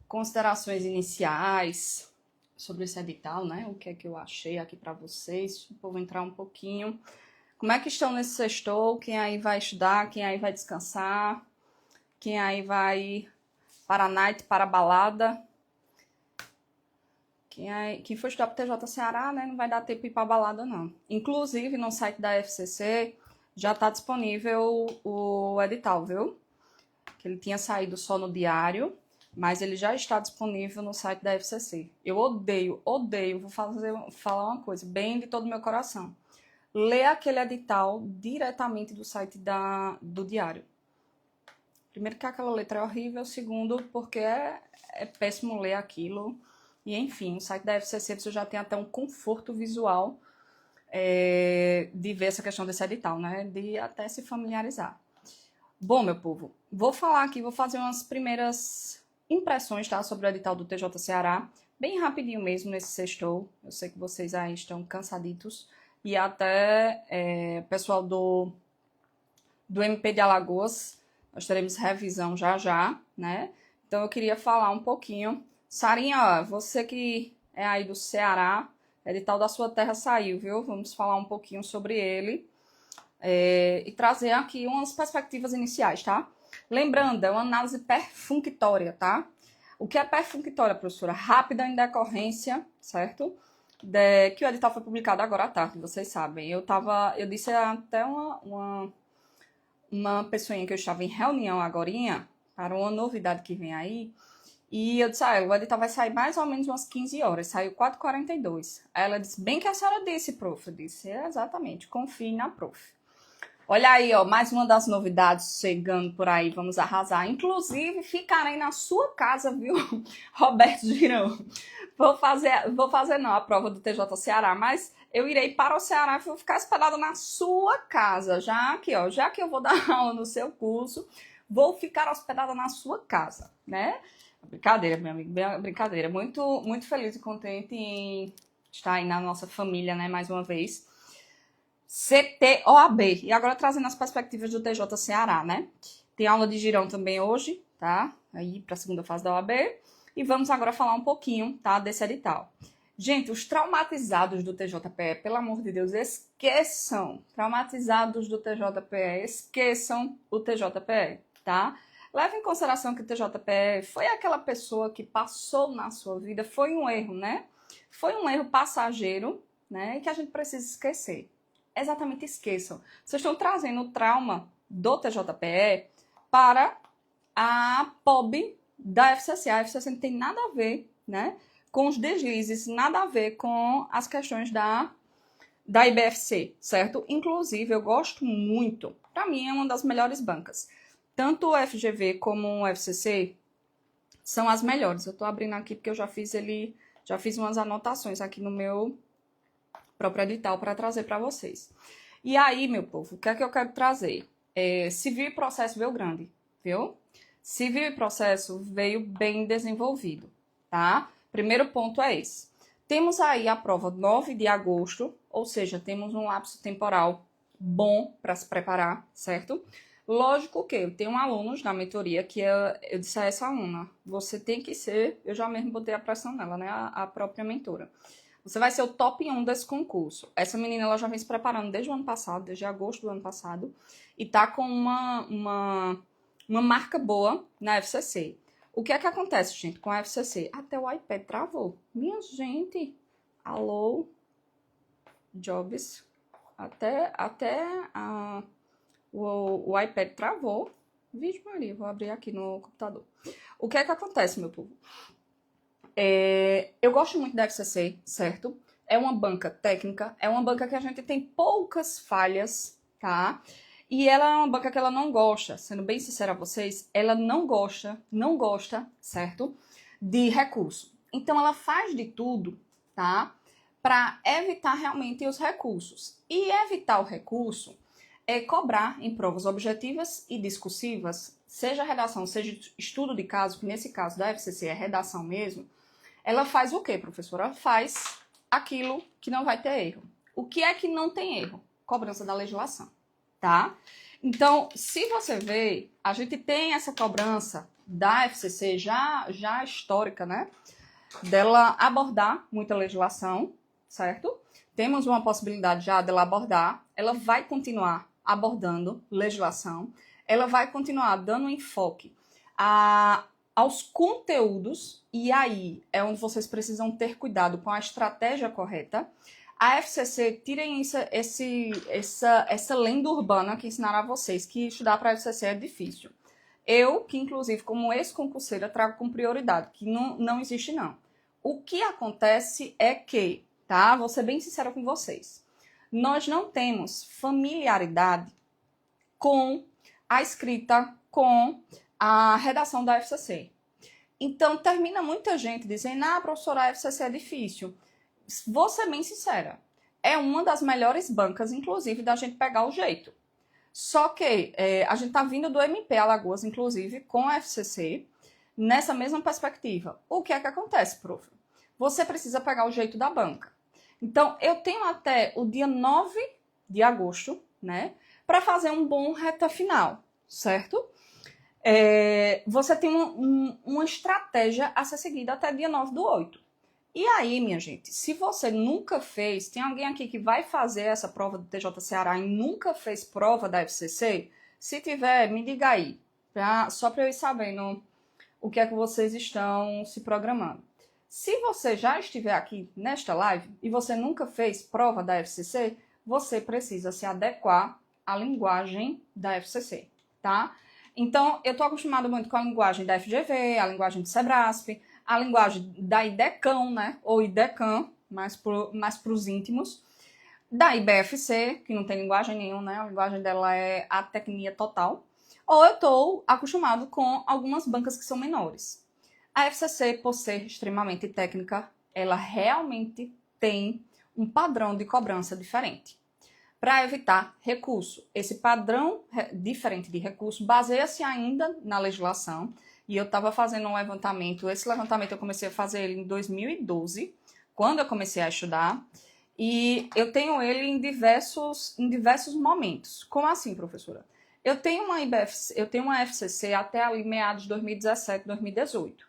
considerações iniciais sobre esse edital, né? O que é que eu achei aqui para vocês. Vou entrar um pouquinho. Como é que estão nesse sextou? Quem aí vai estudar? Quem aí vai descansar? Quem aí vai para a night, para a balada? Quem for estudar para o TJ Ceará, né, não vai dar tempo de ir para a balada, não. Inclusive, no site da FCC já está disponível o edital, viu? Que ele tinha saído só no diário, mas ele já está disponível no site da FCC. Eu odeio, vou falar uma coisa, bem de todo o meu coração. Lê aquele edital diretamente do site do diário. Primeiro que aquela letra é horrível, segundo porque é péssimo ler aquilo. E enfim, o site da FCC você já tem até um conforto visual de ver essa questão desse edital, né? De até se familiarizar. Bom, meu povo, vou falar aqui, vou fazer umas primeiras impressões, tá? Sobre o edital do TJ Ceará. Bem rapidinho mesmo nesse sextou. Eu sei que vocês aí estão cansaditos. E até pessoal do MP de Alagoas, nós teremos revisão já, né? Então eu queria falar um pouquinho. Sarinha, ó, você que é aí do Ceará, edital da sua terra saiu, viu? Vamos falar um pouquinho sobre ele e trazer aqui umas perspectivas iniciais, tá? Lembrando, é uma análise perfunctória, tá? O que é perfunctória, professora? Rápida em decorrência, certo? Que o edital foi publicado agora à tarde, vocês sabem. Eu disse até uma pessoinha que eu estava em reunião agorinha, para uma novidade que vem aí, e eu disse, o edital vai sair mais ou menos umas 15 horas, saiu 4h42. Aí ela disse, bem que a senhora disse, prof. Eu disse, exatamente, confie na prof. Olha aí, ó, mais uma das novidades chegando por aí, vamos arrasar. Inclusive, ficarei na sua casa, viu, Roberto Girão? Vou fazer não, a prova do TJ Ceará, mas eu irei para o Ceará e vou ficar hospedada na sua casa, já que eu vou dar aula no seu curso, vou ficar hospedada na sua casa, né? Brincadeira, meu amigo, brincadeira. Muito, muito feliz e contente em estar aí na nossa família, né, mais uma vez. CTOAB. E agora trazendo as perspectivas do TJ Ceará, né? Tem aula de girão também hoje, tá? Aí para a segunda fase da OAB. E vamos agora falar um pouquinho, tá, desse edital. Gente, os traumatizados do TJPE, pelo amor de Deus, esqueçam. Traumatizados do TJPE, esqueçam o TJPE, tá? Leve em consideração que o TJPE foi aquela pessoa que passou na sua vida, foi um erro, né? Foi um erro passageiro, né? Que a gente precisa esquecer. Exatamente, esqueçam. Vocês estão trazendo o trauma do TJPE para a POB da FCC. A FCC não tem nada a ver, né, com os deslizes, nada a ver com as questões da IBFC, certo? Inclusive, eu gosto muito, para mim é uma das melhores bancas. Tanto o FGV como o FCC são as melhores. Eu estou abrindo aqui porque eu já fiz umas anotações aqui no meu próprio edital para trazer para vocês. E aí, meu povo, o que é que eu quero trazer? Civil e processo veio grande, viu? Civil e processo veio bem desenvolvido, tá? Primeiro ponto é esse. Temos aí a prova 9 de agosto, ou seja, temos um lapso temporal bom para se preparar, certo? Lógico que eu tenho alunos na mentoria que eu disse a essa aluna, você tem que ser, eu já mesmo botei a pressão nela, né, a própria mentora. Você vai ser o top 1 desse concurso. Essa menina ela já vem se preparando desde o ano passado, desde agosto do ano passado, e tá com uma marca boa na FCC. O que é que acontece, gente, com a FCC? Até o iPad travou. Minha gente, alô, Jobs, o iPad travou. Vixe Maria, vou abrir aqui no computador. O que é que acontece, meu povo? Eu gosto muito da FCC, certo? É uma banca técnica, é uma banca que a gente tem poucas falhas, tá? E ela é uma banca que ela não gosta, sendo bem sincera a vocês, ela não gosta, certo? De recurso. Então ela faz de tudo, tá? Para evitar realmente os recursos. E evitar o recurso é cobrar em provas objetivas e discursivas, seja redação, seja estudo de caso, que nesse caso da FCC é redação mesmo. Ela faz o quê, professora? Ela faz aquilo que não vai ter erro. O que é que não tem erro? Cobrança da legislação, tá? Então, se você vê, a gente tem essa cobrança da FCC já histórica, né? Dela abordar muita legislação, certo? Temos uma possibilidade já dela abordar. Ela vai continuar abordando legislação. Ela vai continuar dando enfoque aos conteúdos, e aí é onde vocês precisam ter cuidado com a estratégia correta. A FCC, tirem essa lenda urbana que ensinaram a vocês, que estudar para a FCC é difícil. Eu, que inclusive como ex-concurseira, trago com prioridade, que não existe não. O que acontece é que, tá? Vou ser bem sincera com vocês. Nós não temos familiaridade com a escrita, com a redação da FCC. Então, termina muita gente dizendo, professora, a FCC é difícil. Vou ser bem sincera, é uma das melhores bancas, inclusive, da gente pegar o jeito. Só que a gente tá vindo do MP Alagoas, inclusive, com a FCC, nessa mesma perspectiva. O que é que acontece, prof? Você precisa pegar o jeito da banca. Então, eu tenho até o dia 9 de agosto, né, para fazer um bom reta final, certo? Você tem uma estratégia a ser seguida até dia 9/8. E aí, minha gente, se você nunca fez, tem alguém aqui que vai fazer essa prova do TJ Ceará e nunca fez prova da FCC? Se tiver, me diga aí, só para eu ir sabendo o que é que vocês estão se programando. Se você já estiver aqui nesta live e você nunca fez prova da FCC, você precisa se adequar à linguagem da FCC, tá? Então, eu estou acostumada muito com a linguagem da FGV, a linguagem do Sebrasp, a linguagem da IDECAM, né? Ou IDECAM, mais para os íntimos. Da IBFC, que não tem linguagem nenhuma, né? A linguagem dela é a tecnia total. Ou eu estou acostumado com algumas bancas que são menores. A FCC, por ser extremamente técnica, ela realmente tem um padrão de cobrança diferente. Para evitar recurso, esse padrão diferente de recurso baseia-se ainda na legislação. E eu estava fazendo um levantamento, esse levantamento eu comecei a fazer ele em 2012, quando eu comecei a estudar, e eu tenho ele em diversos momentos. Como assim, professora? Eu tenho uma FCC até ali meados de 2017, 2018.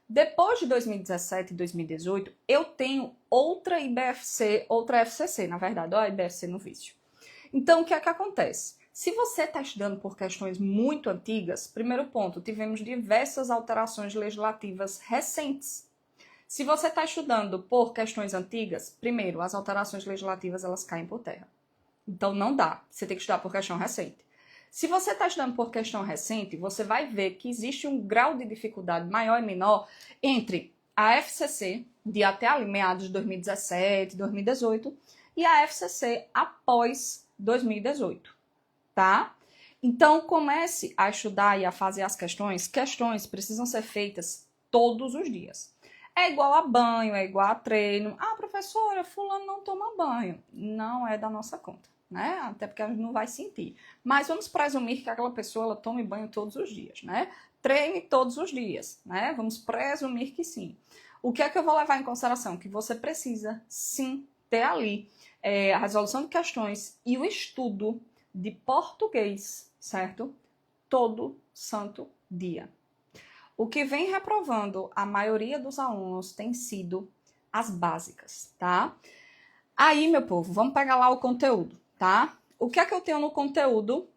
Depois de 2017 e 2018, eu tenho outra IBFC, outra FCC, na verdade, ó, a IBFC no vício. Então, o que é que acontece? Se você está estudando por questões muito antigas, primeiro ponto, tivemos diversas alterações legislativas recentes. Se você está estudando por questões antigas, primeiro, as alterações legislativas elas caem por terra. Então, não dá. Você tem que estudar por questão recente. Se você está estudando por questão recente, você vai ver que existe um grau de dificuldade maior e menor entre a FCC, de até ali meados de 2017, 2018, e a FCC após 2018, tá? Então, comece a estudar e a fazer as questões. Questões precisam ser feitas todos os dias. É igual a banho, é igual a treino. Professora, fulano não toma banho. Não é da nossa conta, né? Até porque a gente não vai sentir. Mas vamos presumir que aquela pessoa ela tome banho todos os dias, né? Treine todos os dias, né? Vamos presumir que sim. O que é que eu vou levar em consideração? Que você precisa, sim, ter ali a resolução de questões e o estudo de português, certo? Todo santo dia. O que vem reprovando a maioria dos alunos tem sido as básicas, tá? Aí, meu povo, vamos pegar lá o conteúdo, tá? O que é que eu tenho no conteúdo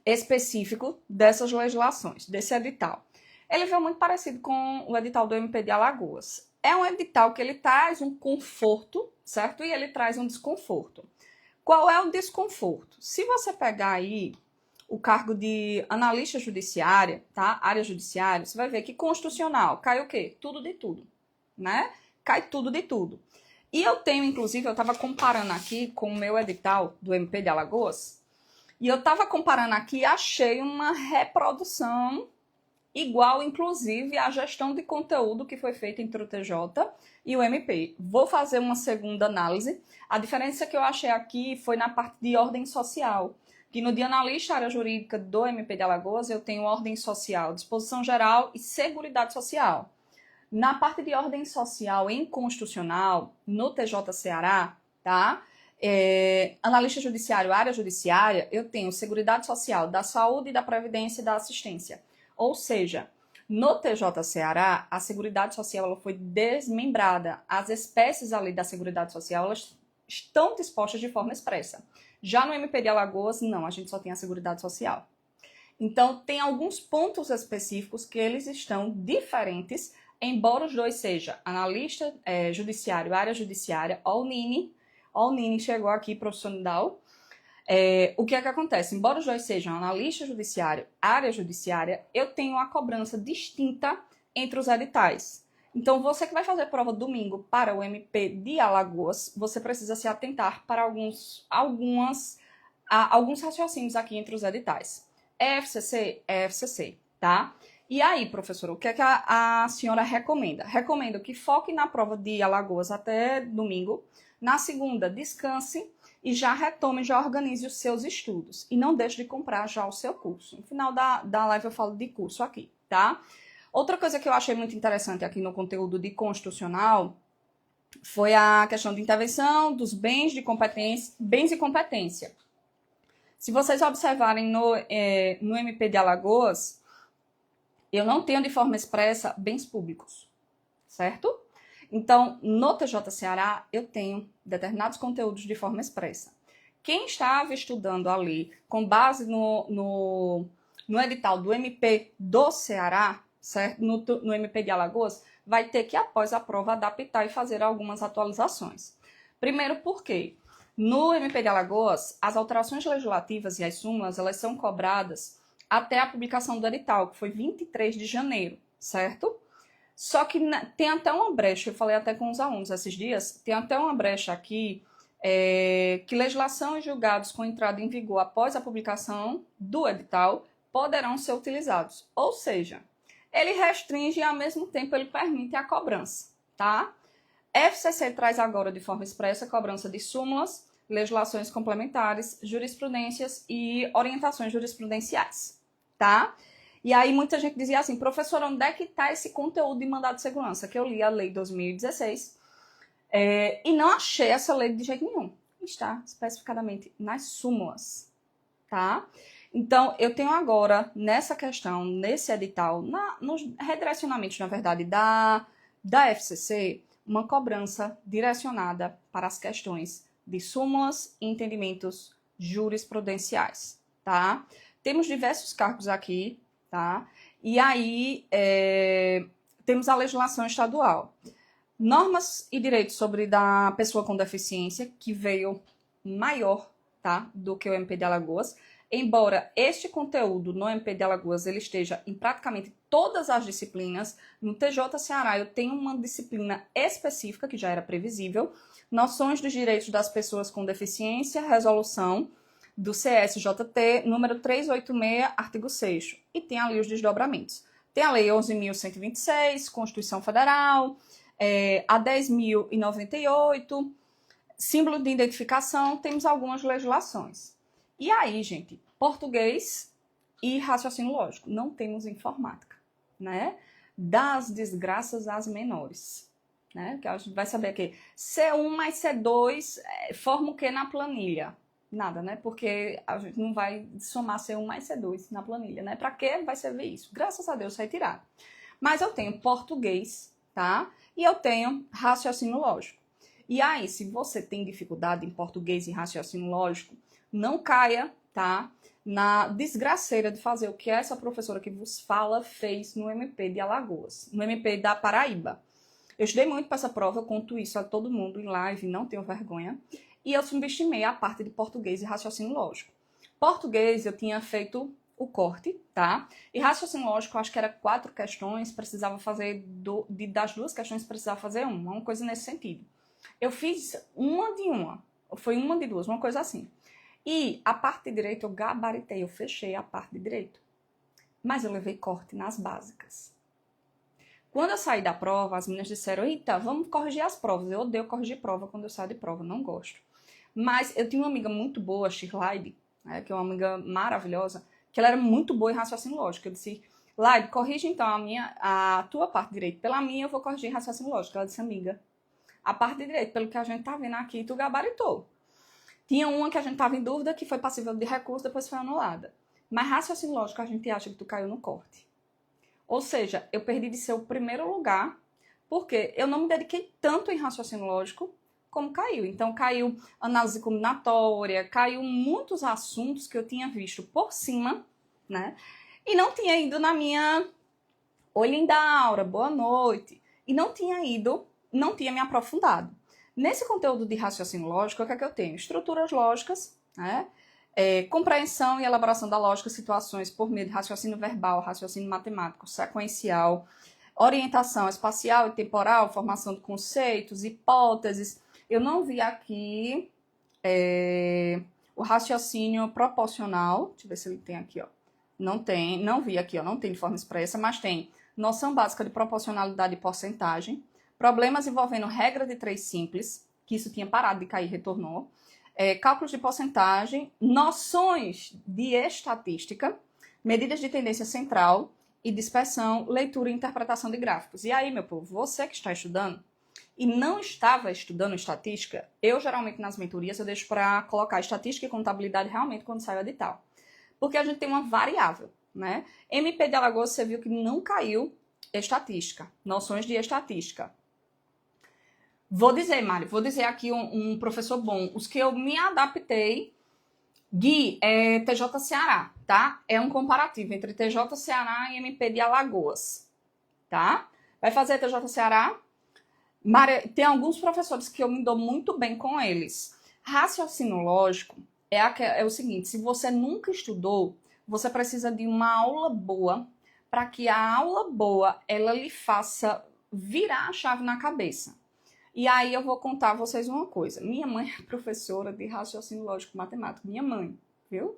específico dessas legislações, desse edital? Ele veio muito parecido com o edital do MP de Alagoas. É um edital que ele traz um conforto, certo? E ele traz um desconforto. Qual é o desconforto? Se você pegar aí o cargo de analista judiciária, tá? Área judiciária, você vai ver que constitucional cai o quê? Tudo de tudo, né? Cai tudo de tudo. E eu tenho, inclusive, eu estava comparando aqui com o meu edital do MP de Alagoas, e eu estava comparando aqui e achei uma reprodução igual, inclusive, à gestão de conteúdo que foi feita entre o TJ e o MP. Vou fazer uma segunda análise. A diferença que eu achei aqui foi na parte de ordem social, que no de analista área jurídica do MP de Alagoas eu tenho ordem social, disposição geral e seguridade social. Na parte de ordem social em constitucional, no TJ Ceará, tá? Analista judiciário, área judiciária, eu tenho seguridade social, da saúde, da previdência e da assistência. Ou seja, No TJ Ceará, a Seguridade Social ela foi desmembrada. As espécies ali da Seguridade Social elas estão dispostas de forma expressa. Já no MP de Alagoas, não, a gente só tem a Seguridade Social. Então, tem alguns pontos específicos que eles estão diferentes, embora os dois sejam analista judiciário, área judiciária, ó o Nini chegou aqui, professor Nidal. O que é que acontece? Embora os dois sejam analista judiciário, área judiciária, eu tenho uma cobrança distinta entre os editais. Então, você que vai fazer prova domingo para o MP de Alagoas, você precisa se atentar para alguns raciocínios aqui entre os editais. FCC, FCC, tá? E aí, professora, o que é que a senhora recomenda? Recomendo que foque na prova de Alagoas até domingo. Na segunda, descanse e já retome, já organize os seus estudos. E não deixe de comprar já o seu curso. No final da live eu falo de curso aqui, tá? Outra coisa que eu achei muito interessante aqui no conteúdo de constitucional foi a questão de intervenção dos bens e competência. Se vocês observarem no MP de Alagoas, eu não tenho de forma expressa bens públicos, certo? Então, no TJ Ceará, eu tenho determinados conteúdos de forma expressa. Quem estava estudando ali, com base no edital do MP do Ceará, certo? No MP de Alagoas, vai ter que, após a prova, adaptar e fazer algumas atualizações. Primeiro, por quê? No MP de Alagoas, as alterações legislativas e as súmulas, elas são cobradas até a publicação do edital, que foi 23 de janeiro, certo? Só que tem até uma brecha, eu falei até com os alunos esses dias, tem até uma brecha aqui, que legislação e julgados com entrada em vigor após a publicação do edital poderão ser utilizados. Ou seja, ele restringe e ao mesmo tempo ele permite a cobrança, tá? FCC traz agora de forma expressa a cobrança de súmulas, legislações complementares, jurisprudências e orientações jurisprudenciais, tá? E aí muita gente dizia assim, professor, onde é que está esse conteúdo de mandado de segurança? Que eu li a lei 2016 e não achei essa lei de jeito nenhum. Está especificadamente nas súmulas, tá? Então, eu tenho agora, nessa questão, nesse edital, nos redirecionamentos, na verdade, da FCC, uma cobrança direcionada para as questões de súmulas e entendimentos jurisprudenciais, tá? Temos diversos cargos aqui, tá? E aí, temos a legislação estadual. Normas e direitos sobre da pessoa com deficiência, que veio maior, tá? Do que o MP de Alagoas. Embora este conteúdo no MP de Alagoas ele esteja em praticamente todas as disciplinas, no TJ Ceará eu tenho uma disciplina específica, que já era previsível, noções dos direitos das pessoas com deficiência, resolução do CSJT, número 386, artigo 6º, e tem ali os desdobramentos. Tem a Lei 11.126, Constituição Federal, a 10.098, símbolo de identificação, temos algumas legislações. E aí, gente, português e raciocínio lógico. Não temos informática, né? Das desgraças às menores, né? Que a gente vai saber aqui. C1 mais C2 forma o que na planilha? Nada, né? Porque a gente não vai somar C1 mais C2 na planilha, né? Para que vai servir isso? Graças a Deus vai tirar. Mas eu tenho português, tá? E eu tenho raciocínio lógico. E aí, se você tem dificuldade em português e raciocínio lógico, não caia, tá? Na desgraceira de fazer o que essa professora que vos fala fez no MP de Alagoas, no MP da Paraíba. Eu estudei muito para essa prova, eu conto isso a todo mundo em live, não tenho vergonha. E eu subestimei a parte de português e raciocínio lógico. Português eu tinha feito o corte, tá? E raciocínio lógico, eu acho que era 4 questões, precisava fazer, das 2 questões precisava fazer uma coisa nesse sentido. Eu fiz foi uma de 2, uma coisa assim. E a parte de direito eu gabaritei, eu fechei a parte de direito. Mas eu levei corte nas básicas. Quando eu saí da prova, as meninas disseram, eita, vamos corrigir as provas. Eu odeio corrigir prova quando eu saio de prova, não gosto. Mas eu tinha uma amiga muito boa, Shirley, né, que é uma amiga maravilhosa, que ela era muito boa em raciocínio lógico. Eu disse, Laide, corrige então a tua parte de direito. Pela minha eu vou corrigir raciocínio lógico. Ela disse, amiga, a parte de direito, pelo que a gente tá vendo aqui, tu gabaritou. Tinha uma que a gente estava em dúvida, que foi passível de recurso, depois foi anulada. Mas raciocínio lógico, a gente acha que tu caiu no corte. Ou seja, eu perdi de ser o primeiro lugar, porque eu não me dediquei tanto em raciocínio lógico como caiu. Então, caiu análise combinatória, caiu muitos assuntos que eu tinha visto por cima, né? E não tinha ido na minha Oi, Lindaura, boa noite. E não tinha me aprofundado. Nesse conteúdo de raciocínio lógico, o que é que eu tenho? Estruturas lógicas, né? Compreensão e elaboração da lógica, situações por meio de raciocínio verbal, raciocínio matemático, sequencial, orientação espacial e temporal, formação de conceitos, hipóteses. Eu não vi aqui o raciocínio proporcional. Deixa eu ver se ele tem aqui, ó. Não vi aqui, ó, não tem de forma expressa, mas tem noção básica de proporcionalidade e porcentagem, problemas envolvendo regra de 3 simples, que isso tinha parado de cair e retornou, cálculos de porcentagem, noções de estatística, medidas de tendência central e dispersão, leitura e interpretação de gráficos. E aí, meu povo, você que está estudando e não estava estudando estatística, eu geralmente nas mentorias eu deixo para colocar estatística e contabilidade realmente quando sai o edital. Porque a gente tem uma variável, né? MP de Alagoas, você viu que não caiu estatística, noções de estatística. Vou dizer, Mari, vou dizer aqui um professor bom. Os que eu me adaptei, Gui, é TJ Ceará, tá? É um comparativo entre TJ Ceará e MP de Alagoas, tá? Vai fazer TJ Ceará? Mari, tem alguns professores que eu me dou muito bem com eles. Raciocínio lógico é o seguinte, se você nunca estudou, você precisa de uma aula boa para que a aula boa ela lhe faça virar a chave na cabeça. E aí eu vou contar a vocês uma coisa. Minha mãe é professora de raciocínio lógico e matemática. Minha mãe, viu?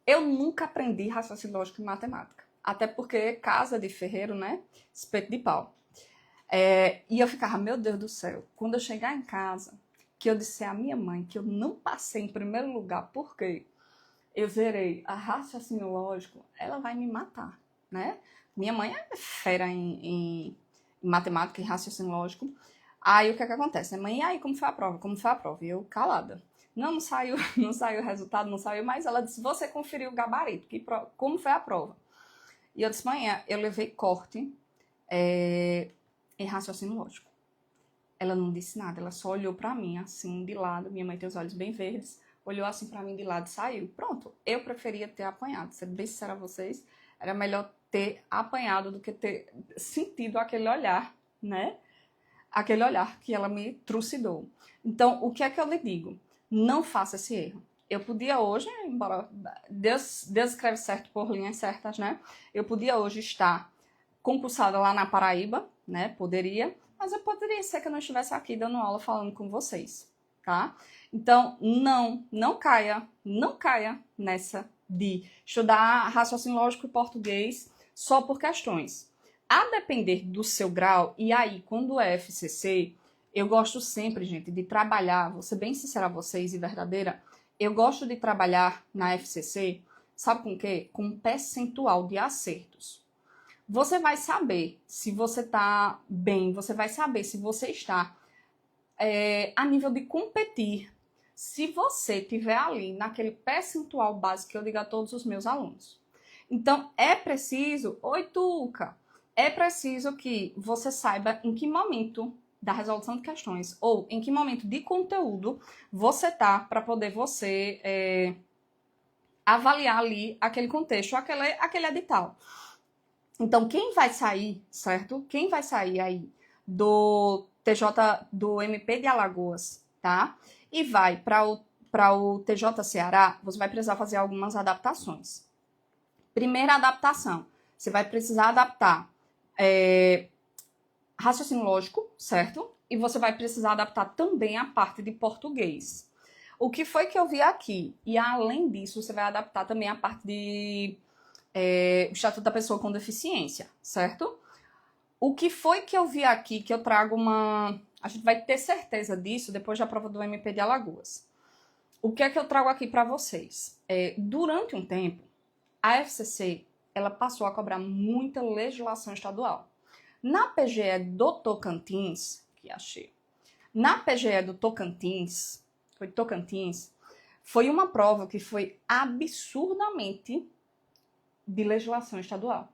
Eu nunca aprendi raciocínio lógico e matemática. Até porque casa de ferreiro, né? Espeto de pau. E eu ficava, meu Deus do céu, quando eu chegar em casa, que eu disser à minha mãe que eu não passei em primeiro lugar porque eu zerei a raciocínio lógico, ela vai me matar, né? Minha mãe é fera em matemática e raciocínio lógico. Aí o que é que acontece? Mãe, e aí, como foi a prova? Como foi a prova? E eu, calada. Não saiu, não saiu o resultado, não saiu, mas ela disse, você conferiu o gabarito, como foi a prova? E eu disse, mãe, eu levei corte em raciocínio lógico. Ela não disse nada, ela só olhou pra mim, assim, de lado. Minha mãe tem os olhos bem verdes, olhou assim pra mim de lado e saiu. Pronto, eu preferia ter apanhado. Sendo bem sincera a vocês, era melhor ter apanhado do que ter sentido aquele olhar, né? Aquele olhar que ela me trucidou. Então, o que é que eu lhe digo? Não faça esse erro. Eu podia hoje, embora Deus escreve certo por linhas certas, né? Eu podia hoje estar concursada lá na Paraíba, né? Poderia, mas eu poderia ser que eu não estivesse aqui dando aula falando com vocês, tá? Então, não caia nessa de estudar raciocínio lógico e português só por questões. A depender do seu grau, e aí, quando é FCC, eu gosto sempre, gente, de trabalhar, vou ser bem sincera a vocês e verdadeira, eu gosto de trabalhar na FCC, sabe com o quê? Com um percentual de acertos. Você vai saber se você está bem, você vai saber se você está a nível de competir, se você estiver ali naquele percentual básico que eu digo a todos os meus alunos. Então, é preciso, oi Tuca, é preciso que você saiba em que momento da resolução de questões ou em que momento de conteúdo você tá para poder você avaliar ali aquele contexto, aquele edital. Então, quem vai sair, certo? Quem vai sair aí do do MP de Alagoas, tá? E vai para o TJ Ceará, você vai precisar fazer algumas adaptações. Primeira adaptação, você vai precisar adaptar raciocínio lógico, certo? E você vai precisar adaptar também a parte de português. O que foi que eu vi aqui? E além disso, você vai adaptar também a parte de Estatuto da Pessoa com Deficiência, certo? O que foi que eu vi aqui, que eu trago uma... A gente vai ter certeza disso depois da prova do MP de Alagoas. O que é que eu trago aqui para vocês? Durante um tempo, a FCC ela passou a cobrar muita legislação estadual. Na PGE do Tocantins, que achei, na PGE do Tocantins, foi uma prova que foi absurdamente de legislação estadual.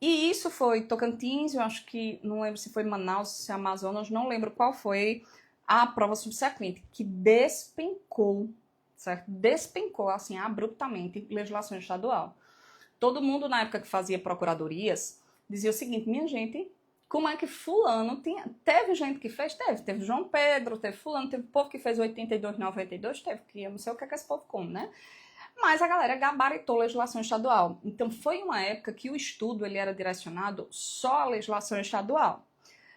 E isso foi Tocantins, eu acho que, não lembro se foi Manaus, se é Amazonas, não lembro qual foi a prova subsequente, que despencou, certo? Despencou, assim, abruptamente, legislação estadual. Todo mundo, na época que fazia procuradorias, dizia o seguinte: minha gente, como é que fulano tinha... Teve gente que fez? Teve João Pedro, teve fulano, teve povo que fez 82, 92, teve, que eu não sei o que é que esse povo come, né? Mas a galera gabaritou legislação estadual. Então foi uma época que o estudo ele era direcionado só à legislação estadual.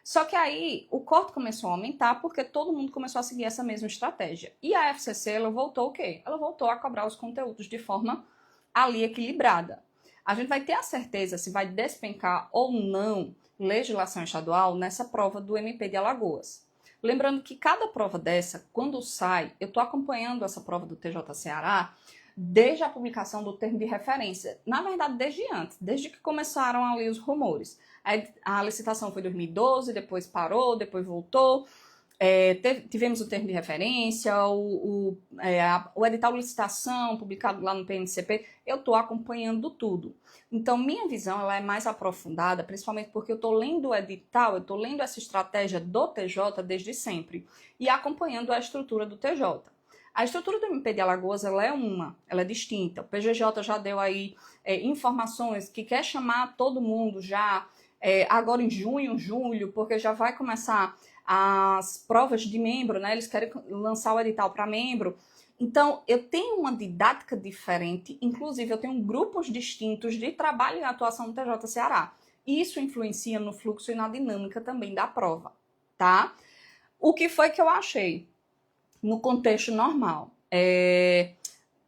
Só que aí o corte começou a aumentar porque todo mundo começou a seguir essa mesma estratégia. E a FCC, ela voltou o quê? Ela voltou a cobrar os conteúdos de forma ali equilibrada. A gente vai ter a certeza se vai despencar ou não legislação estadual nessa prova do MP de Alagoas. Lembrando que cada prova dessa, quando sai, eu estou acompanhando essa prova do TJ Ceará desde a publicação do termo de referência. Na verdade, desde antes, desde que começaram ali os rumores. A licitação foi em 2012, depois parou, depois voltou. Tivemos o termo de referência, o edital de licitação publicado lá no PNCP. Eu estou acompanhando tudo. Então, minha visão ela é mais aprofundada, principalmente porque eu estou lendo o edital, eu estou lendo essa estratégia do TJ desde sempre e acompanhando a estrutura do TJ. A estrutura do MP de Alagoas ela é distinta. O PGJ já deu aí informações que quer chamar todo mundo já agora em junho, julho, porque já vai começar as provas de membro, né? Eles querem lançar o edital para membro. Então, eu tenho uma didática diferente, inclusive eu tenho grupos distintos de trabalho e atuação no TJ Ceará. Isso influencia no fluxo e na dinâmica também da prova, tá? O que foi que eu achei? No contexto normal.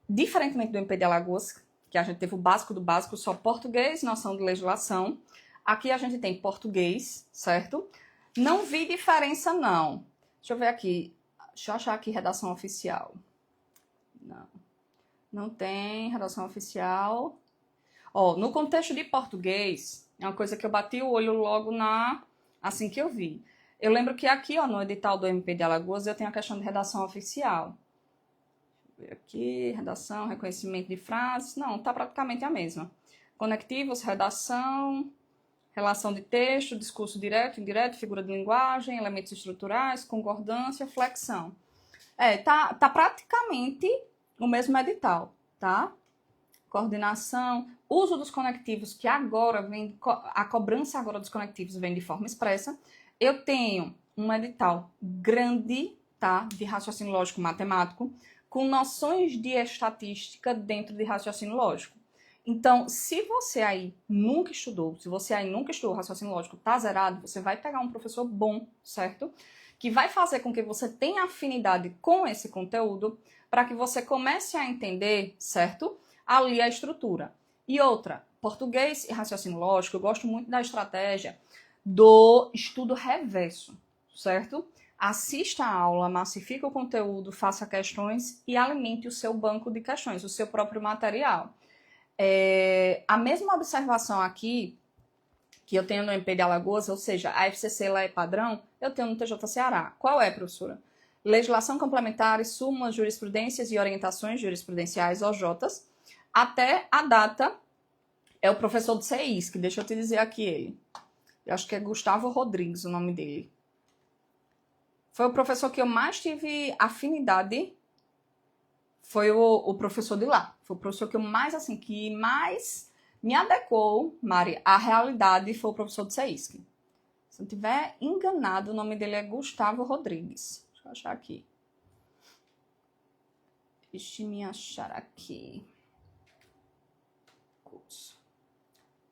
Diferentemente do MP de Alagoas, que a gente teve o básico do básico, só português, noção de legislação. Aqui a gente tem português, certo? Não vi diferença, não. Deixa eu ver aqui. Deixa eu achar aqui redação oficial. Não tem redação oficial. No contexto de português, é uma coisa que eu bati o olho logo assim que eu vi. Eu lembro que aqui, no edital do MP de Alagoas, eu tenho a questão de redação oficial. Deixa eu ver aqui, redação, reconhecimento de frases. Não, tá praticamente a mesma. Conectivos, redação, relação de texto, discurso direto, indireto, figura de linguagem, elementos estruturais, concordância, flexão. Tá praticamente o mesmo edital, tá? Coordenação, uso dos conectivos, que agora vem, a cobrança agora dos conectivos vem de forma expressa. Eu tenho um edital grande, tá? De raciocínio lógico matemático, com noções de estatística dentro de raciocínio lógico. Então, se você aí nunca estudou raciocínio lógico, tá zerado, você vai pegar um professor bom, certo? Que vai fazer com que você tenha afinidade com esse conteúdo, para que você comece a entender, certo? Ali a estrutura. E outra, português e raciocínio lógico, eu gosto muito da estratégia do estudo reverso, certo? Assista a aula, massifique o conteúdo, faça questões e alimente o seu banco de questões, o seu próprio material. A mesma observação aqui que eu tenho no MP de Alagoas, ou seja, a FCC lá é padrão, eu tenho no TJ Ceará. Qual é, professora? Legislação complementares, súmulas, jurisprudências e orientações jurisprudenciais, OJs, até a data é o professor do CEIS, que deixa eu te dizer aqui ele. Eu acho que é Gustavo Rodrigues o nome dele. Foi o professor que eu mais tive afinidade, foi o professor de lá. Foi o professor que eu mais, assim, que mais me adequou, Mari, à realidade, foi o professor do CEISC. Se não tiver enganado, o nome dele é Gustavo Rodrigues. Deixa eu achar aqui. Deixa eu me achar aqui.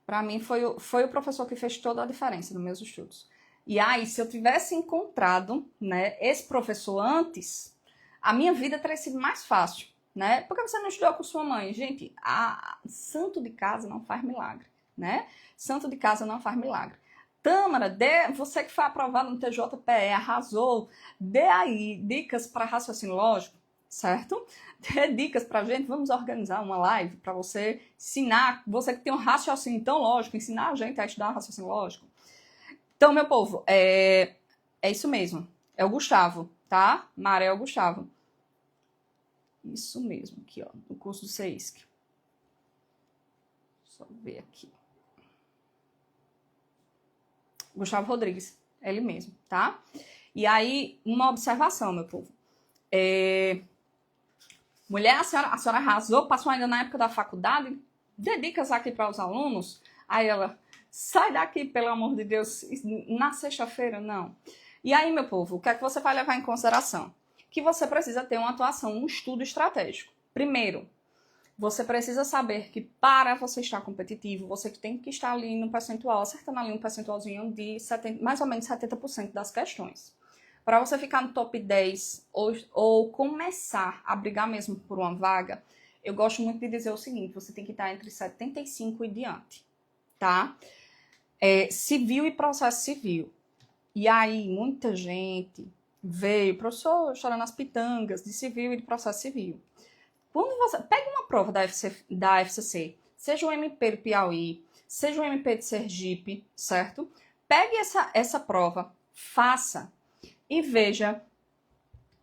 Para mim, foi o professor que fez toda a diferença nos meus estudos. E aí, se eu tivesse encontrado, né, esse professor antes, a minha vida teria sido mais fácil, né? Porque você não estudou com sua mãe. Gente, santo de casa não faz milagre, né? Santo de casa não faz milagre. Tâmara, você que foi aprovado no TJPE, arrasou, dê aí dicas para raciocínio lógico, certo? Dê dicas pra gente, vamos organizar uma live para você ensinar, você que tem um raciocínio tão lógico, ensinar a gente a estudar raciocínio lógico. Então, meu povo, é isso mesmo, é o Gustavo, tá? Mara, é o Gustavo. Isso mesmo, aqui, ó, no curso do CEISC. Só ver aqui. Gustavo Rodrigues, ele mesmo, tá? E aí, uma observação, meu povo. Mulher, a senhora arrasou, passou ainda na época da faculdade, dedica-se aqui para os alunos. Aí ela, sai daqui, pelo amor de Deus, na sexta-feira, não. E aí, meu povo, o que é que você vai levar em consideração? Que você precisa ter uma atuação, um estudo estratégico. Primeiro, você precisa saber que para você estar competitivo, você tem que estar ali no percentual, acertando ali um percentualzinho de 70, mais ou menos 70% das questões. Para você ficar no top 10 ou começar a brigar mesmo por uma vaga, eu gosto muito de dizer o seguinte, você tem que estar entre 75 e diante, tá? Civil e processo civil. E aí, muita gente veio, professor, chorando as pitangas de civil e de processo civil. Quando você pega uma prova da FCC, seja o MP do Piauí, seja o MP de Sergipe, certo? Pegue essa prova, faça e veja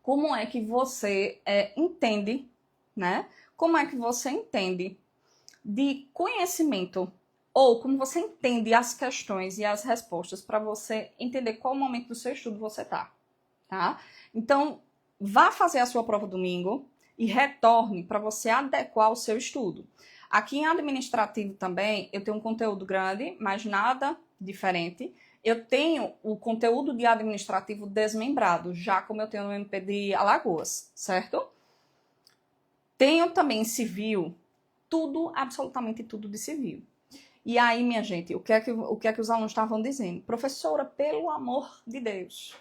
como é que você entende, né? Como é que você entende de conhecimento ou como você entende as questões e as respostas para você entender qual momento do seu estudo você tá? Então, vá fazer a sua prova domingo e retorne para você adequar o seu estudo. Aqui em administrativo também, eu tenho um conteúdo grande, mas nada diferente. Eu tenho o conteúdo de administrativo desmembrado, já como eu tenho no MP de Alagoas, certo? Tenho também civil, tudo, absolutamente tudo de civil. E aí, minha gente, o que é que os alunos estavam dizendo? Professora, pelo amor de Deus,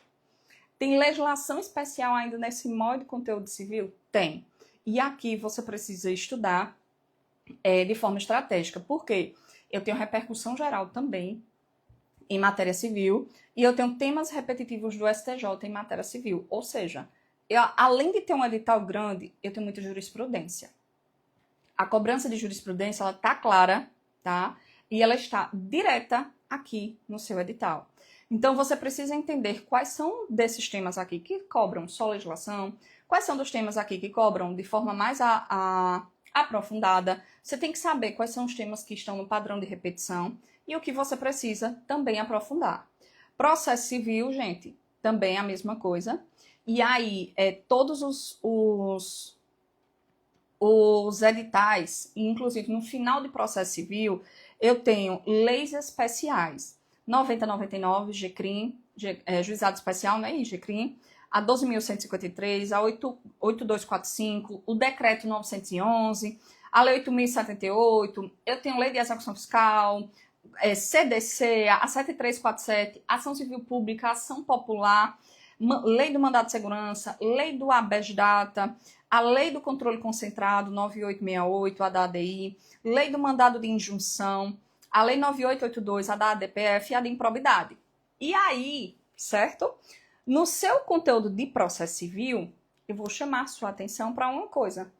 tem legislação especial ainda nesse molde de conteúdo civil? Tem. E aqui você precisa estudar de forma estratégica. Por quê? Eu tenho repercussão geral também em matéria civil e eu tenho temas repetitivos do STJ em matéria civil. Ou seja, além de ter um edital grande, eu tenho muita jurisprudência. A cobrança de jurisprudência, ela tá clara, tá? E ela está direta aqui no seu edital. Então, você precisa entender quais são desses temas aqui que cobram só legislação, quais são dos temas aqui que cobram de forma mais aprofundada. Você tem que saber quais são os temas que estão no padrão de repetição e o que você precisa também aprofundar. Processo civil, gente, também é a mesma coisa. E aí, todos os editais, inclusive no final de processo civil, eu tenho leis especiais. 9099, GCRIM, Juizado Especial, né, e GCRIM, a 12.153, a 8245, o Decreto 911, a Lei 8.078, eu tenho Lei de Execução Fiscal, CDC, a 7347, Ação Civil Pública, Ação Popular, Lei do Mandado de Segurança, Lei do habeas data, a Lei do Controle Concentrado, 9868, a da ADI, Lei do Mandado de Injunção, a Lei 9882, a da ADPF e a de improbidade. E aí, certo? No seu conteúdo de processo civil, eu vou chamar sua atenção para uma coisa.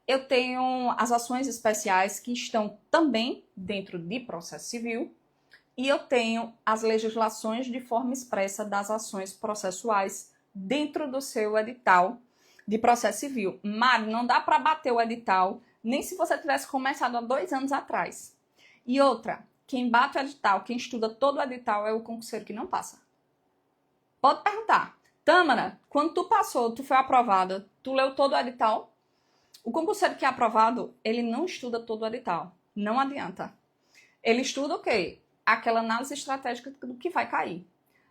Eu tenho as ações especiais que estão também dentro de processo civil e eu tenho as legislações de forma expressa das ações processuais dentro do seu edital de processo civil. Mário, não dá para bater o edital nem se você tivesse começado há 2 anos atrás. E outra, quem bate o edital, quem estuda todo o edital é o concurseiro que não passa. Pode perguntar. Tâmara, quando tu passou, tu foi aprovada, tu leu todo o edital? O concurseiro que é aprovado, ele não estuda todo o edital. Não adianta. Ele estuda o quê? Aquela análise estratégica do que vai cair.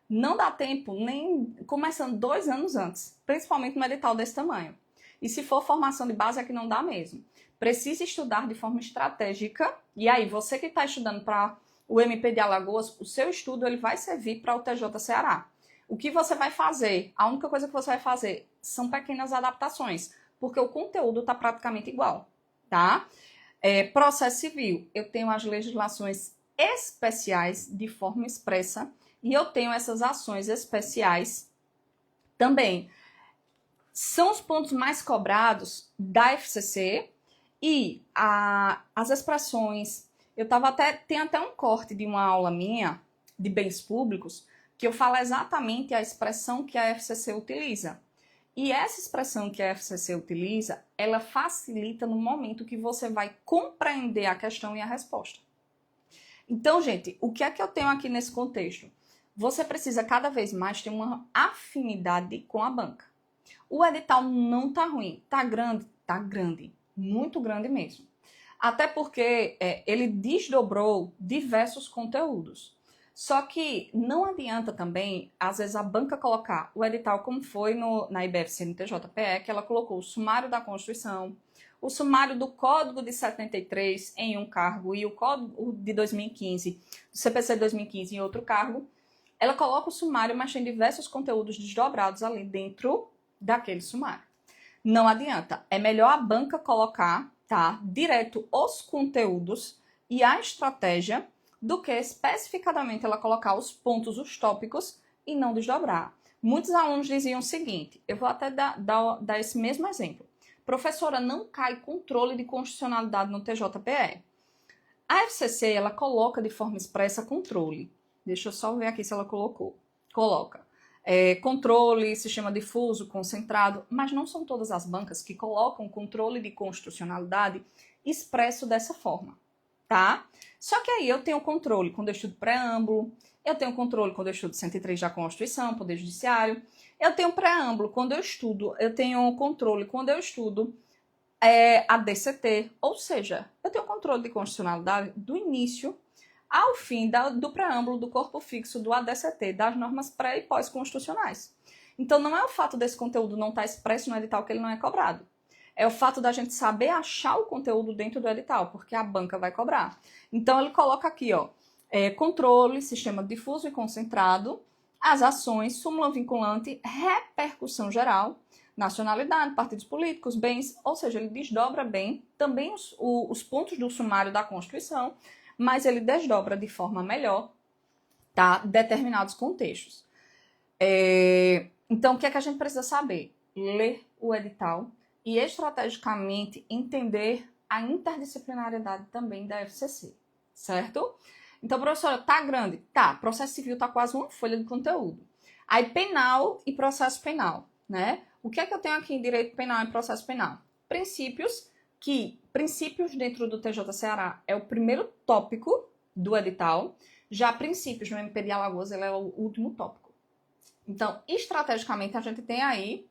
Não dá tempo nem começando 2 anos antes, principalmente no edital desse tamanho. E se for formação de base, é que não dá mesmo. Precisa estudar de forma estratégica. E aí, você que está estudando para o MP de Alagoas, o seu estudo ele vai servir para o TJ Ceará. O que você vai fazer? A única coisa que você vai fazer são pequenas adaptações, porque o conteúdo está praticamente igual, tá? Processo civil, eu tenho as legislações especiais de forma expressa e eu tenho essas ações especiais também. São os pontos mais cobrados da FCC e as expressões. Tem até um corte de uma aula minha de bens públicos que eu falo exatamente a expressão que a FCC utiliza. E essa expressão que a FCC utiliza, ela facilita no momento que você vai compreender a questão e a resposta. Então, gente, o que é que eu tenho aqui nesse contexto? você precisa cada vez mais ter uma afinidade com a banca. O edital não tá ruim, tá grande, muito grande mesmo. Até porque ele desdobrou diversos conteúdos. Só que não adianta também, às vezes, a banca colocar o edital como foi na IBF-CNTJ-PE, que ela colocou o sumário da Constituição, o sumário do Código de 73 em um cargo e o Código de 2015, do CPC de 2015 em outro cargo. Ela coloca o sumário, mas tem diversos conteúdos desdobrados ali dentro daquele sumário. Não adianta. É melhor a banca colocar, tá, direto os conteúdos e a estratégia do que especificadamente ela colocar os pontos, os tópicos e não desdobrar. Muitos alunos diziam o seguinte, eu vou até dar esse mesmo exemplo. Professora, não cai controle de constitucionalidade no TJPE. A FCC, ela coloca de forma expressa controle. Deixa eu só ver aqui se ela colocou. Coloca. Controle, sistema difuso, concentrado, mas não são todas as bancas que colocam controle de constitucionalidade expresso dessa forma, tá? Só que aí eu tenho controle quando eu estudo preâmbulo, eu tenho controle quando eu estudo 103 da Constituição, Poder Judiciário, eu tenho preâmbulo quando eu tenho controle quando eu estudo a DCT, ou seja, eu tenho controle de constitucionalidade do início ao fim do preâmbulo, do corpo fixo, do ADCT, das normas pré- e pós-constitucionais. Então, não é o fato desse conteúdo não estar expresso no edital que ele não é cobrado. É o fato da gente saber achar o conteúdo dentro do edital, porque a banca vai cobrar. Então, ele coloca aqui, ó, controle, sistema difuso e concentrado, as ações, súmula vinculante, repercussão geral, nacionalidade, partidos políticos, bens, ou seja, ele desdobra bem também os pontos do sumário da Constituição, mas ele desdobra de forma melhor, tá, determinados contextos. Então, o que é que a gente precisa saber? Ler o edital e, estrategicamente, entender a interdisciplinariedade também da FCC, certo? Então, professora, tá grande? Tá, processo civil tá quase uma folha de conteúdo. Aí, penal e processo penal, né? O que é que eu tenho aqui em direito penal e processo penal? Princípios dentro do TJ Ceará é o primeiro tópico do edital, já princípios no MP de Alagoas ele é o último tópico. Então, estrategicamente, a gente tem aí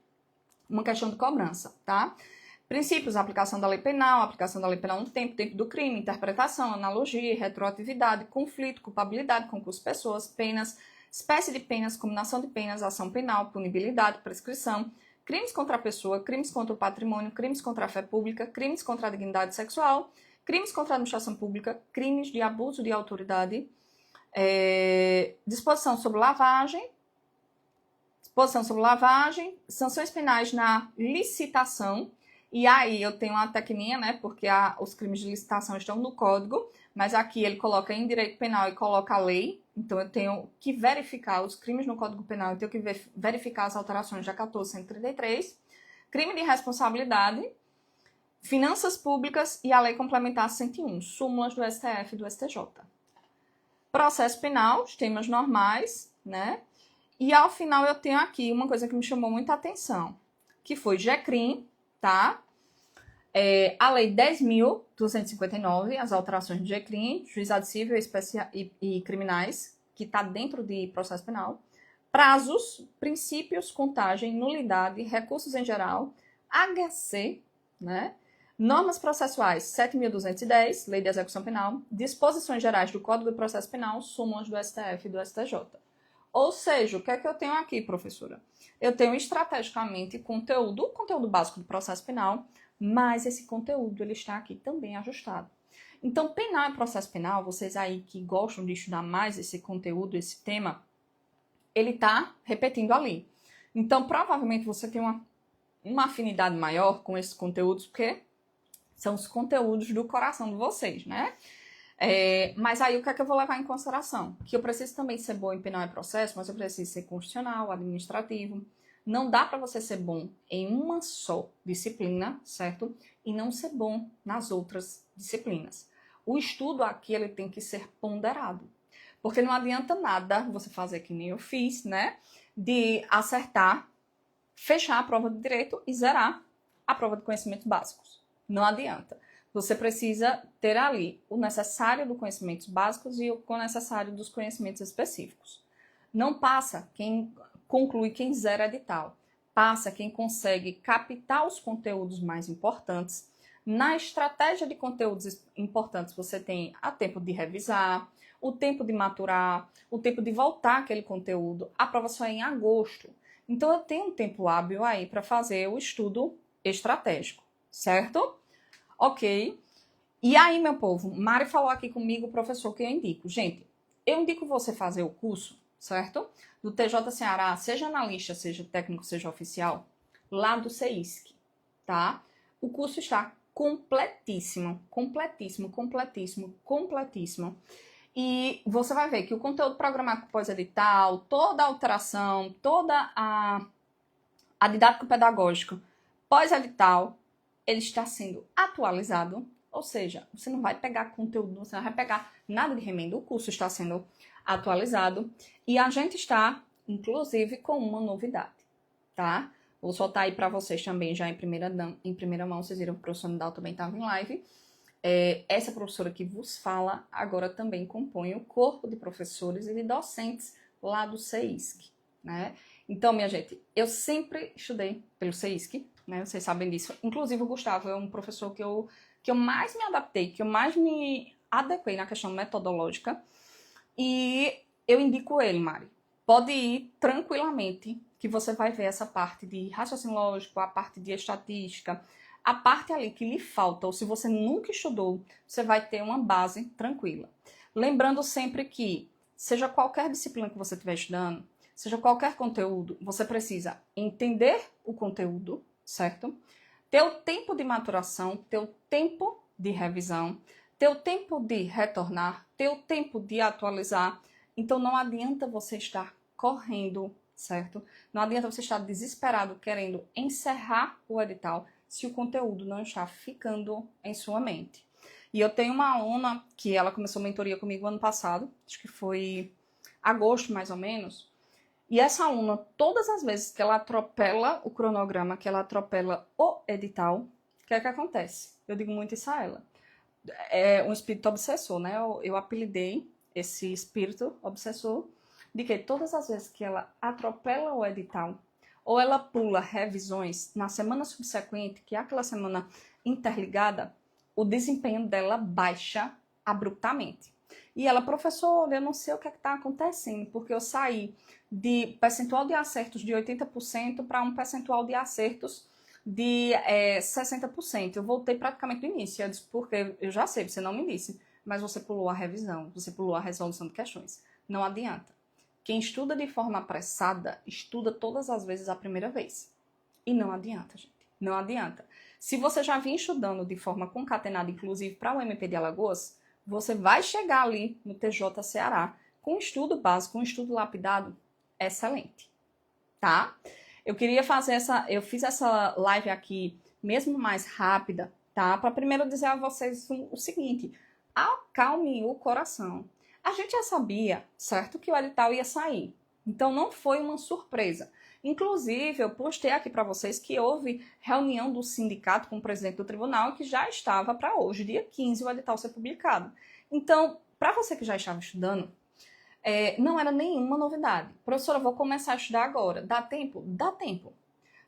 uma questão de cobrança, tá? Princípios, aplicação da lei penal no tempo do crime, interpretação, analogia, retroatividade, conflito, culpabilidade, concurso de pessoas, penas, espécie de penas, combinação de penas, ação penal, punibilidade, prescrição, crimes contra a pessoa, crimes contra o patrimônio, crimes contra a fé pública, crimes contra a dignidade sexual, crimes contra a administração pública, crimes de abuso de autoridade, disposição sobre lavagem, sanções penais na licitação, e aí eu tenho uma tecninha, né, porque os crimes de licitação estão no código, mas aqui ele coloca em direito penal e coloca a lei, então eu tenho que verificar os crimes no Código Penal, eu tenho que verificar as alterações da 14.133, crime de responsabilidade, finanças públicas e a Lei Complementar 101, súmulas do STF e do STJ. Processo penal, os temas normais, né? E ao final eu tenho aqui uma coisa que me chamou muita atenção, que foi GECRIM, tá? A Lei 10.259, as alterações de GECRIM, Juizado Civil e Criminais, que está dentro de processo penal, prazos, princípios, contagem, nulidade, recursos em geral, HC, né? Normas processuais 7.210, Lei de Execução Penal, disposições gerais do Código de Processo Penal, súmulas do STF e do STJ. Ou seja, o que é que eu tenho aqui, professora? Eu tenho estrategicamente o conteúdo básico do processo penal, mas esse conteúdo ele está aqui também ajustado. Então, penal e processo penal, vocês aí que gostam de estudar mais esse conteúdo, esse tema, ele está repetindo ali. Então, provavelmente você tem uma afinidade maior com esses conteúdos, porque são os conteúdos do coração de vocês, né? Mas aí o que é que eu vou levar em consideração? Que eu preciso também ser bom em penal e processo, mas eu preciso ser constitucional, administrativo. Não dá para você ser bom em uma só disciplina, certo? E não ser bom nas outras disciplinas. O estudo aqui ele tem que ser ponderado. Porque não adianta nada você fazer que nem eu fiz, né? De acertar, fechar a prova de direito e zerar a prova de conhecimentos básicos. Não adianta. Você precisa ter ali o necessário dos conhecimentos básicos e o necessário dos conhecimentos específicos. Não passa quem conclui, quem zera edital. Passa quem consegue captar os conteúdos mais importantes. Na estratégia de conteúdos importantes, você tem o tempo de revisar, o tempo de maturar, o tempo de voltar aquele conteúdo. A prova só é em agosto. Então, eu tenho um tempo hábil aí para fazer o estudo estratégico, certo? Ok. E aí, meu povo, Mari falou aqui comigo, o professor, que eu indico. Gente, eu indico você fazer o curso, certo? Do TJ Ceará, seja analista, seja técnico, seja oficial, lá do CEISC, tá? O curso está completíssimo, completíssimo, completíssimo, completíssimo. E você vai ver que o conteúdo programático pós-edital, toda a alteração, toda a didática pedagógica pós-edital, ele está sendo atualizado. Ou seja, você não vai pegar conteúdo, você não vai pegar nada de remendo. O curso está sendo atualizado. E a gente está, inclusive, com uma novidade, tá? Vou soltar aí para vocês também, já em primeira mão. Vocês viram que o professor Nidal também estava em live. Essa professora que vos fala agora também compõe o corpo de professores e de docentes lá do CEISC, né? Então, minha gente, eu sempre estudei pelo CEISC, né? Vocês sabem disso. Inclusive, o Gustavo é um professor que eu mais me adaptei, que eu mais me adequei na questão metodológica. E eu indico ele, Mari. Pode ir tranquilamente, que você vai ver essa parte de raciocínio lógico, a parte de estatística, a parte ali que lhe falta, ou se você nunca estudou, você vai ter uma base tranquila. Lembrando sempre que, seja qualquer disciplina que você estiver estudando, seja qualquer conteúdo, você precisa entender o conteúdo, certo? Ter o tempo de maturação, ter o tempo de revisão, ter o tempo de retornar, ter o tempo de atualizar. Então, não adianta você estar correndo, certo? Não adianta você estar desesperado querendo encerrar o edital se o conteúdo não está ficando em sua mente. E eu tenho uma aluna que ela começou mentoria comigo ano passado, acho que foi agosto mais ou menos, e essa aluna, todas as vezes que ela atropela o cronograma, que ela atropela o edital, o que é que acontece? Eu digo muito isso a ela. É um espírito obsessor, né? Eu apelidei esse espírito obsessor de que todas as vezes que ela atropela o edital, ou ela pula revisões na semana subsequente, que é aquela semana interligada, o desempenho dela baixa abruptamente. E ela, professor, eu não sei o que está acontecendo, porque eu saí de percentual de acertos de 80% para um percentual de acertos de 60%. Eu voltei praticamente do início. Eu disse, porque eu já sei, você não me disse, mas você pulou a revisão, você pulou a resolução de questões. Não adianta. Quem estuda de forma apressada, estuda todas as vezes a primeira vez. E não adianta, gente. Não adianta. Se você já vinha estudando de forma concatenada, inclusive para o MP de Alagoas, você vai chegar ali no TJ Ceará com um estudo básico, um estudo lapidado excelente, tá? Eu fiz essa live aqui mesmo mais rápida, tá? Para primeiro dizer a vocês o seguinte, acalme o coração. A gente já sabia, certo, que o edital ia sair. Então não foi uma surpresa. Inclusive, eu postei aqui para vocês que houve reunião do sindicato com o presidente do tribunal e que já estava para hoje, dia 15, o edital ser publicado. Então, para você que já estava estudando, não era nenhuma novidade. Professora, eu vou começar a estudar agora. Dá tempo? Dá tempo.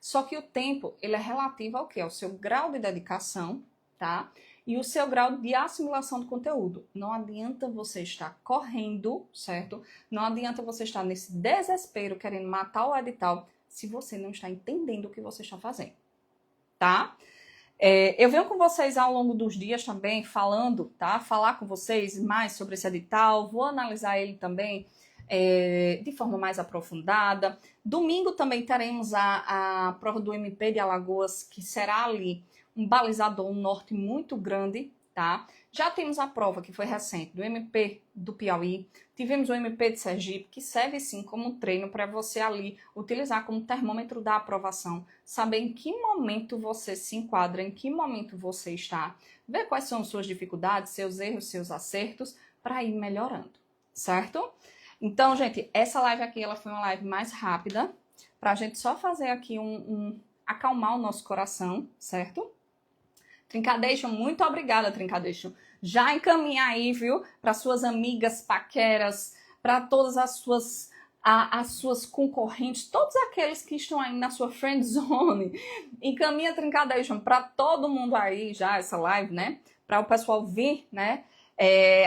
Só que o tempo, ele é relativo ao quê? Ao seu grau de dedicação, tá? E o seu grau de assimilação do conteúdo. Não adianta você estar correndo, certo? Não adianta você estar nesse desespero querendo matar o edital se você não está entendendo o que você está fazendo, tá? Eu venho com vocês ao longo dos dias também falando, tá? Falar com vocês mais sobre esse edital, vou analisar ele também de forma mais aprofundada. Domingo também teremos a prova do MP de Alagoas, que será ali um balizador norte muito grande, tá? Já temos a prova que foi recente do MP do Piauí, tivemos o MP de Sergipe, que serve sim como treino para você ali utilizar como termômetro da aprovação, saber em que momento você se enquadra, em que momento você está, ver quais são suas dificuldades, seus erros, seus acertos, para ir melhorando, certo? Então, gente, essa live aqui ela foi uma live mais rápida, para a gente só fazer aqui acalmar o nosso coração, certo? Trincadation, muito obrigada, Trincadation. Já encaminha aí, viu, para suas amigas paqueras, para todas as suas as suas concorrentes, todos aqueles que estão aí na sua friend zone, encaminha a Trincadation para todo mundo aí já, essa live, né? Para o pessoal vir, né?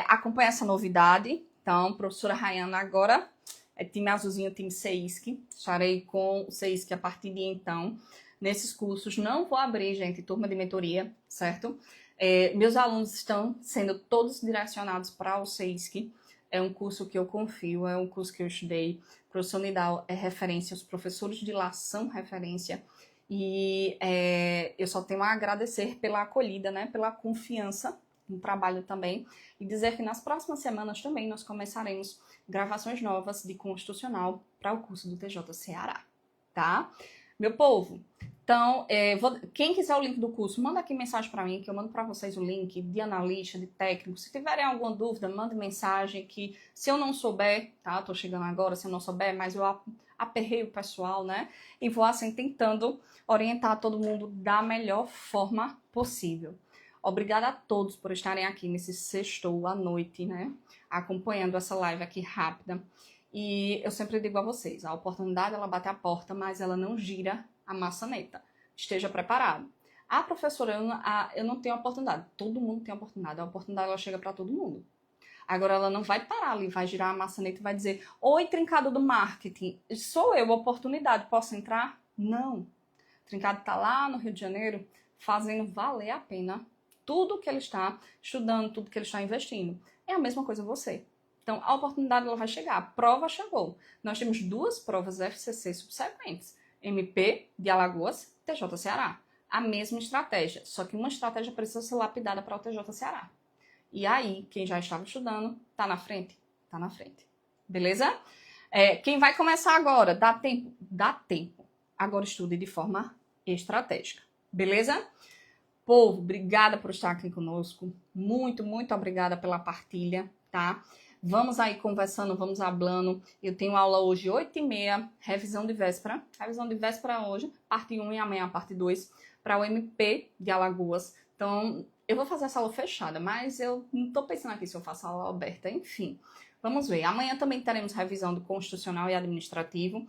Acompanhar essa novidade. Então, professora Rayana agora é time azulzinho, time CEISC. Estarei com o CEISC a partir de então. Nesses cursos não vou abrir, gente, turma de mentoria, certo? Meus alunos estão sendo todos direcionados para o CEISC. É um curso que eu confio, é um curso que eu estudei. O professor Nidal é referência, os professores de lá são referência. E eu só tenho a agradecer pela acolhida, né? Pela confiança no trabalho também. E dizer que nas próximas semanas também nós começaremos gravações novas de Constitucional para o curso do TJ Ceará, tá? Meu povo, então, quem quiser o link do curso, manda aqui mensagem para mim, que eu mando para vocês o link de analista, de técnico. Se tiverem alguma dúvida, manda mensagem que se eu não souber, tá? Tô chegando agora, se eu não souber, mas eu aperrei o pessoal, né? E vou assim tentando orientar todo mundo da melhor forma possível. Obrigada a todos por estarem aqui nesse sextou à noite, né? Acompanhando essa live aqui rápida. E eu sempre digo a vocês, a oportunidade ela bate a porta, mas ela não gira a maçaneta. Esteja preparado. A professora, eu não tenho oportunidade. Todo mundo tem oportunidade. A oportunidade ela chega para todo mundo. Agora ela não vai parar ali, vai girar a maçaneta e vai dizer: oi, Trincado do marketing, sou eu, oportunidade, posso entrar? Não. Trincado está lá no Rio de Janeiro fazendo valer a pena tudo que ele está estudando, tudo que ele está investindo. É a mesma coisa você. Então, a oportunidade ela vai chegar. A prova chegou. Nós temos 2 provas FCC subsequentes. MP de Alagoas, TJ Ceará. A mesma estratégia, só que uma estratégia precisa ser lapidada para o TJ Ceará. E aí, quem já estava estudando, tá na frente? Tá na frente. Beleza? Quem vai começar agora, dá tempo? Dá tempo. Agora estude de forma estratégica. Beleza? Povo, obrigada por estar aqui conosco. Muito, muito obrigada pela partilha, tá? Vamos aí conversando, vamos hablando. Eu tenho aula hoje, 8h30, revisão de véspera. Revisão de véspera hoje, parte 1 e amanhã parte 2, para o MP de Alagoas. Então, eu vou fazer essa aula fechada, mas eu não tô pensando aqui se eu faço aula aberta, enfim. Vamos ver. Amanhã também teremos revisão do Constitucional e Administrativo.